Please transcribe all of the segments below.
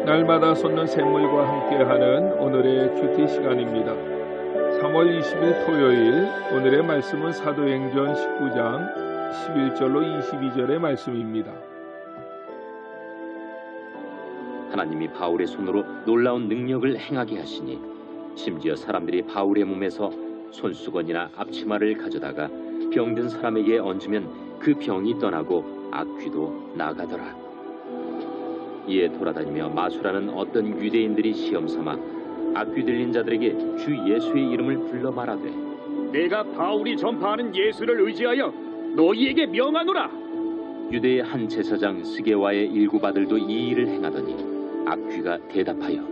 날마다 솟는 샘물과 함께하는 오늘의 큐티 시간입니다. 3월 20일 토요일 오늘의 말씀은 사도행전 19장 11절로 22절의 말씀입니다. 하나님이 바울의 손으로 놀라운 능력을 행하게 하시니 심지어 사람들이 바울의 몸에서 손수건이나 앞치마를 가져다가 병든 사람에게 얹으면 그 병이 떠나고 악귀도 나가더라. 이에 돌아다니며 마술하는 어떤 유대인들이 시험삼아 악귀 들린 자들에게 주 예수의 이름을 불러 말하되, 내가 바울이 전파하는 예수를 의지하여 너희에게 명하노라. 유대의 한 제사장 스게와의 일곱 아들도 이 일을 행하더니 악귀가 대답하여,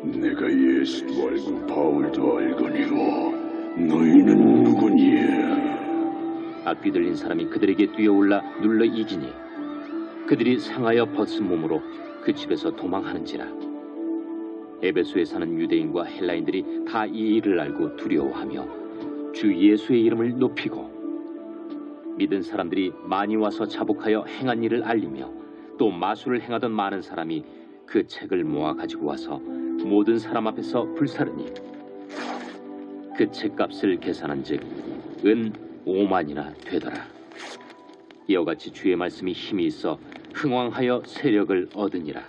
내가 예수도 알고 바울도 알거니와 너희는 누구니에? 악귀 들린 사람이 그들에게 뛰어올라 눌러 이기니 그들이 상하여 벗은 몸으로 그 집에서 도망하는지라. 에베소에 사는 유대인과 헬라인들이 다 이 일을 알고 두려워하며 주 예수의 이름을 높이고, 믿은 사람들이 많이 와서 자복하여 행한 일을 알리며 또 마술을 행하던 많은 사람이 그 책을 모아 가지고 와서 모든 사람 앞에서 불사르니 그 책값을 계산한즉 은 5만이나 되더라. 이와 같이 주의 말씀이 힘이 있어 흥왕하여 세력을 얻으니라.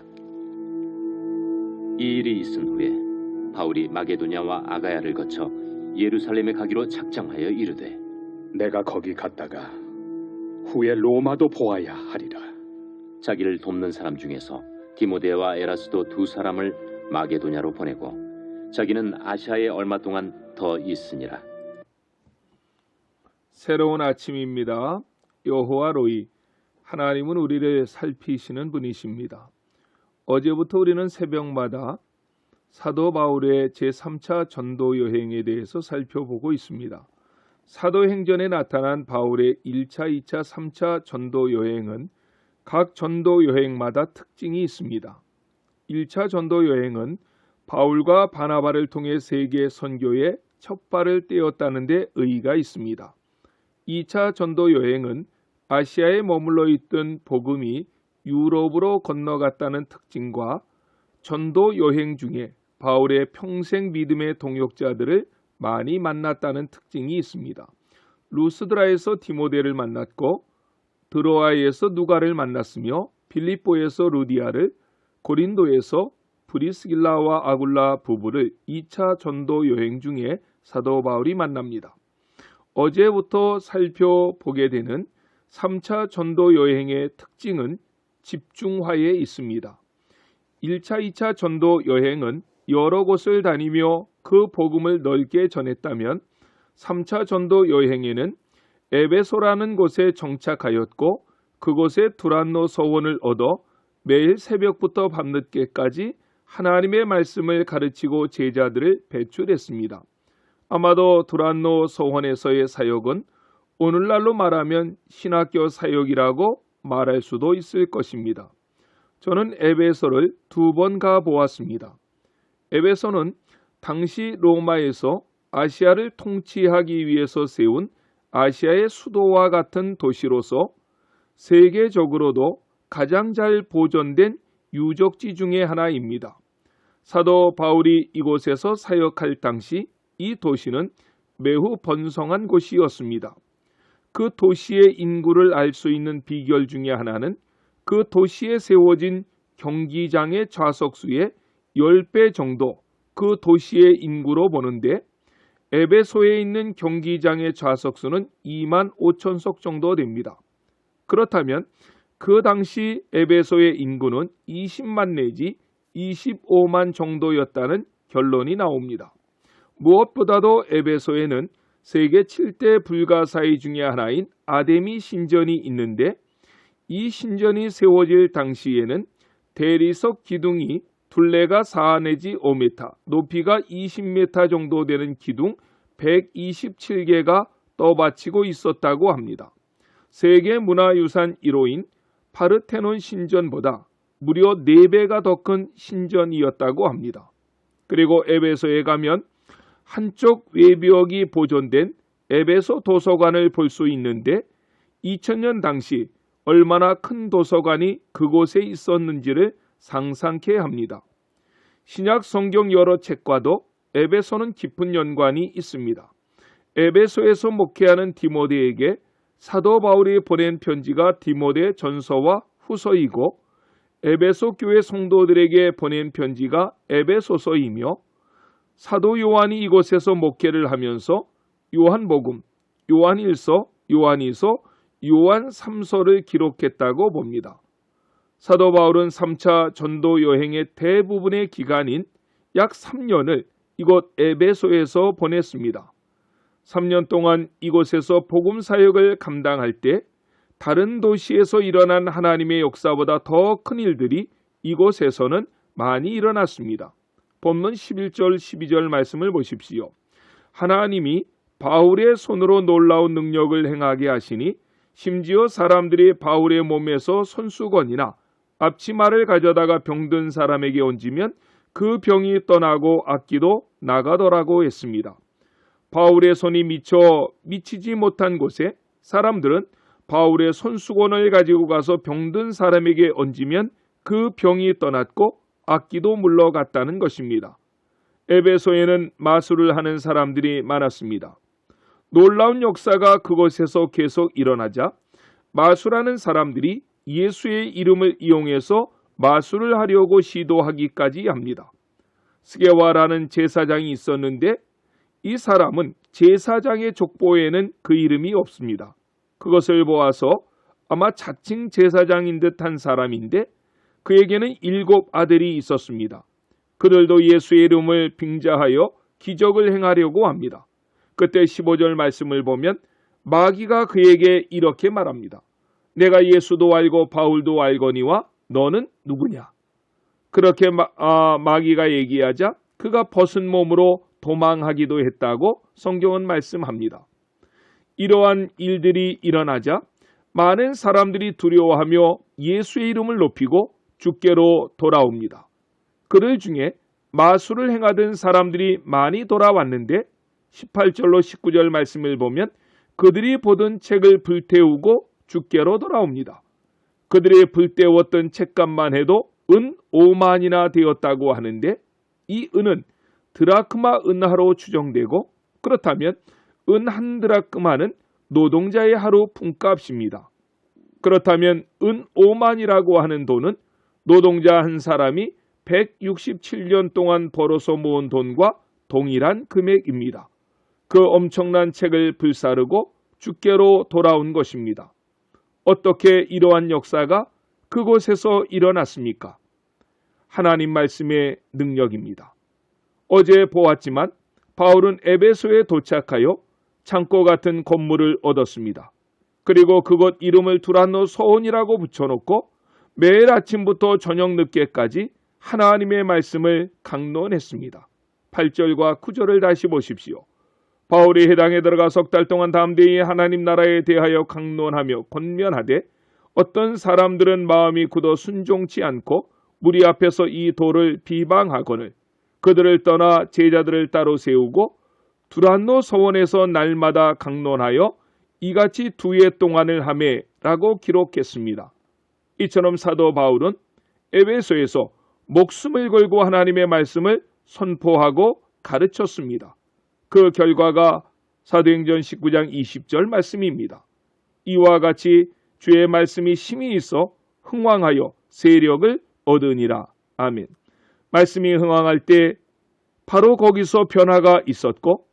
이 일이 있은 후에 바울이 마게도냐와 아가야를 거쳐 예루살렘에 가기로 작정하여 이르되, 내가 거기 갔다가 후에 로마도 보아야 하리라. 자기를 돕는 사람 중에서 디모데와 에라스도 두 사람을 마게도냐로 보내고 자기는 아시아에 얼마 동안 더 있으니라. 새로운 아침입니다. 여호와 로이, 하나님은 우리를 살피시는 분이십니다. 어제부터 우리는 새벽마다 사도 바울의 제3차 전도 여행에 대해서 살펴보고 있습니다. 사도행전에 나타난 바울의 1차, 2차, 3차 전도 여행은 각 전도 여행마다 특징이 있습니다. 1차 전도 여행은 바울과 바나바를 통해 세계 선교에 첫 발을 떼었다는 데 의의가 있습니다. 2차 전도 여행은 아시아에 머물러 있던 복음이 유럽으로 건너갔다는 특징과 전도 여행 중에 바울의 평생 믿음의 동역자들을 많이 만났다는 특징이 있습니다. 루스드라에서 디모데를 만났고 드로아에서 누가를 만났으며 빌립보에서 루디아를, 고린도에서 브리스길라와 아굴라 부부를 2차 전도 여행 중에 사도 바울이 만납니다. 어제부터 살펴보게 되는 3차 전도 여행의 특징은 집중화에 있습니다. 1차, 2차 전도 여행은 여러 곳을 다니며 그 복음을 넓게 전했다면 3차 전도 여행에는 에베소라는 곳에 정착하였고 그곳에 두란노 서원을 얻어 매일 새벽부터 밤늦게까지 하나님의 말씀을 가르치고 제자들을 배출했습니다. 아마도 두란노 서원에서의 사역은 오늘날로 말하면 신학교 사역이라고 말할 수도 있을 것입니다. 저는 에베소를 2번 가보았습니다. 에베소는 당시 로마에서 아시아를 통치하기 위해서 세운 아시아의 수도와 같은 도시로서 세계적으로도 가장 잘 보존된 유적지 중의 하나입니다. 사도 바울이 이곳에서 사역할 당시 이 도시는 매우 번성한 곳이었습니다. 그 도시의 인구를 알 수 있는 비결 중의 하나는 그 도시에 세워진 경기장의 좌석수의 10배 정도 그 도시의 인구로 보는데 에베소에 있는 경기장의 좌석수는 2만 5천석 정도 됩니다. 그렇다면 그 당시 에베소의 인구는 20만 내지 25만 정도였다는 결론이 나옵니다. 무엇보다도 에베소에는 세계 7대 불가사의 중의 하나인 아데미 신전이 있는데 이 신전이 세워질 당시에는 대리석 기둥이 둘레가 4 내지 5m, 높이가 20m 정도 되는 기둥 127개가 떠받치고 있었다고 합니다. 세계문화유산 1호인 파르테논 신전보다 무려 4배가 더 큰 신전이었다고 합니다. 그리고 에베소에 가면 한쪽 외벽이 보존된 에베소 도서관을 볼 수 있는데 2000년 당시 얼마나 큰 도서관이 그곳에 있었는지를 상상케 합니다. 신약 성경 여러 책과도 에베소는 깊은 연관이 있습니다. 에베소에서 목회하는 디모데에게 사도 바울이 보낸 편지가 디모데 전서와 후서이고 에베소 교회 성도들에게 보낸 편지가 에베소서이며 사도 요한이 이곳에서 목회를 하면서 요한복음, 요한일서, 요한이서, 요한 3서를 기록했다고 봅니다. 사도 바울은 3차 전도 여행의 대부분의 기간인 약 3년을 이곳 에베소에서 보냈습니다. 3년 동안 이곳에서 복음 사역을 감당할 때 다른 도시에서 일어난 하나님의 역사보다 더 큰 일들이 이곳에서는 많이 일어났습니다. 본문 11절 12절 말씀을 보십시오. 하나님이 바울의 손으로 놀라운 능력을 행하게 하시니 심지어 사람들이 바울의 몸에서 손수건이나 앞치마를 가져다가 병든 사람에게 얹으면 그 병이 떠나고 악기도 나가더라고 했습니다. 바울의 손이 미치지 못한 곳에 사람들은 바울의 손수건을 가지고 가서 병든 사람에게 얹으면 그 병이 떠났고 악기도 물러갔다는 것입니다. 에베소에는 마술을 하는 사람들이 많았습니다. 놀라운 역사가 그곳에서 계속 일어나자 마술하는 사람들이 예수의 이름을 이용해서 마술을 하려고 시도하기까지 합니다. 스게와라는 제사장이 있었는데 이 사람은 제사장의 족보에는 그 이름이 없습니다. 그것을 보아서 아마 자칭 제사장인 듯한 사람인데 그에게는 7 아들이 있었습니다. 그들도 예수의 이름을 빙자하여 기적을 행하려고 합니다. 그때 15절 말씀을 보면 마귀가 그에게 이렇게 말합니다. 내가 예수도 알고 바울도 알거니와 너는 누구냐? 그렇게 마귀가 얘기하자 그가 벗은 몸으로 도망하기도 했다고 성경은 말씀합니다. 이러한 일들이 일어나자 많은 사람들이 두려워하며 예수의 이름을 높이고 주께로 돌아옵니다. 그들 중에 마술을 행하던 사람들이 많이 돌아왔는데 18절로 19절 말씀을 보면 그들이 보던 책을 불태우고 주께로 돌아옵니다. 그들이 불태웠던 책값만 해도 은 5만이나 되었다고 하는데 이 은은 드라크마 은하로 추정되고 그렇다면 은 한 드라크마는 노동자의 하루 품값입니다. 그렇다면 은 5만이라고 하는 돈은 노동자 한 사람이 167년 동안 벌어서 모은 돈과 동일한 금액입니다. 그 엄청난 책을 불사르고 주께로 돌아온 것입니다. 어떻게 이러한 역사가 그곳에서 일어났습니까? 하나님 말씀의 능력입니다. 어제 보았지만 바울은 에베소에 도착하여 창고 같은 건물을 얻었습니다. 그리고 그곳 이름을 두란노 서원이라고 붙여놓고 매일 아침부터 저녁 늦게까지 하나님의 말씀을 강론했습니다. 8절과 9절을 다시 보십시오. 바울이 해당에 들어가 3달 동안 담대히 하나님 나라에 대하여 강론하며 권면하되 어떤 사람들은 마음이 굳어 순종치 않고 무리 앞에서 이 도를 비방하거늘 그들을 떠나 제자들을 따로 세우고 두란노 서원에서 날마다 강론하여 이같이 2해 동안을 하매라고 기록했습니다. 이처럼 사도 바울은 에베소에서 목숨을 걸고 하나님의 말씀을 선포하고 가르쳤습니다. 그 결과가 사도행전 19장 20절 말씀입니다. 이와 같이 주의 말씀이 심히 있어 흥왕하여 세력을 얻으니라. 아멘. 말씀이 흥왕할 때 바로 거기서 변화가 있었고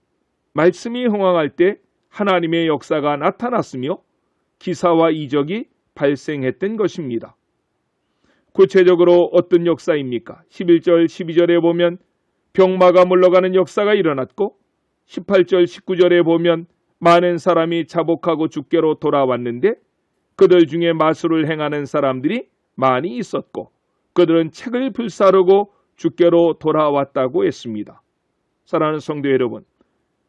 말씀이 흥왕할 때 하나님의 역사가 나타났으며 기사와 이적이 발생했던 것입니다. 구체적으로 어떤 역사입니까? 11절 12절에 보면 병마가 물러가는 역사가 일어났고 18절 19절에 보면 많은 사람이 자복하고 주께로 돌아왔는데 그들 중에 마술을 행하는 사람들이 많이 있었고 그들은 책을 불사르고 주께로 돌아왔다고 했습니다. 사랑하는 성도 여러분,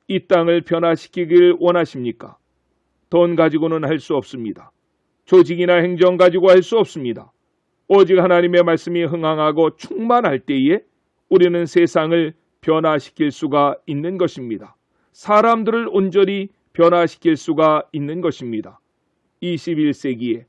이 땅을 변화시키길 원하십니까? 돈 가지고는 할 수 없습니다. 조직이나 행정 가지고 할 수 없습니다. 오직 하나님의 말씀이 흥황하고 충만할 때에 우리는 세상을 변화시킬 수가 있는 것입니다. 사람들을 온전히 변화시킬 수가 있는 것입니다. 21세기에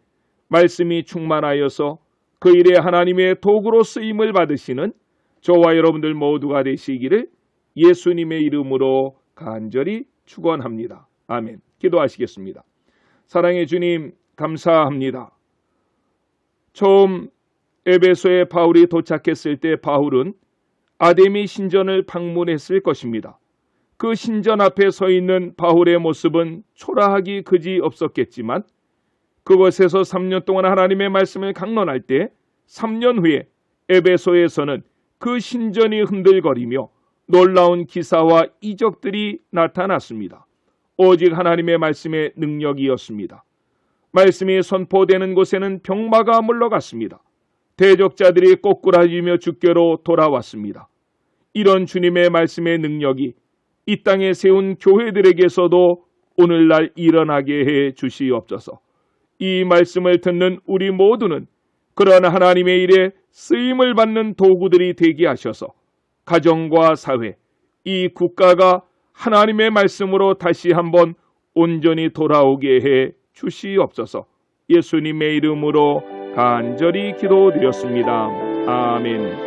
말씀이 충만하여서 그 일에 하나님의 도구로 쓰임을 받으시는 저와 여러분들 모두가 되시기를 예수님의 이름으로 간절히 축원합니다. 아멘. 기도하시겠습니다. 사랑의 주님, 감사합니다. 처음 에베소에 바울이 도착했을 때 바울은 아데미 신전을 방문했을 것입니다. 그 신전 앞에 서 있는 바울의 모습은 초라하기 그지 없었겠지만 그곳에서 3년 동안 하나님의 말씀을 강론할 때 3년 후에 에베소에서는 그 신전이 흔들거리며 놀라운 기사와 이적들이 나타났습니다. 오직 하나님의 말씀의 능력이었습니다. 말씀이 선포되는 곳에는 병마가 물러갔습니다. 대적자들이 꼬꾸라지며 주께로 돌아왔습니다. 이런 주님의 말씀의 능력이 이 땅에 세운 교회들에게서도 오늘날 일어나게 해 주시옵소서. 이 말씀을 듣는 우리 모두는 그러한 하나님의 일에 쓰임을 받는 도구들이 되게 하셔서 가정과 사회, 이 국가가 하나님의 말씀으로 다시 한번 온전히 돌아오게 해 주시옵소서. 예수님의 이름으로 간절히 기도드렸습니다. 아멘.